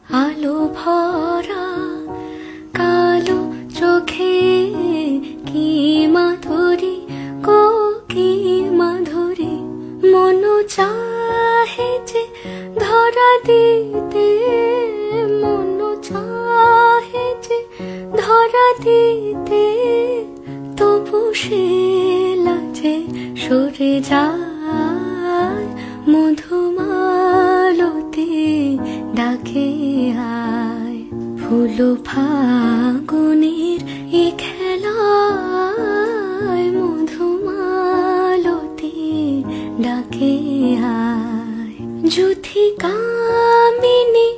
আলো ভরা কালো চোখে কি মাধুরী গো কি মাধুরী, মন চাহে যে ধরা দিতে, মন চাহে যে ধরা দিতে, তবু সে লাজে সরে যায়। মধুমালতি ডাকে আয়, ফুল ফাগুনের এ খেলায়, মধুমালতি ডাকে আয়। যুথি কামিনী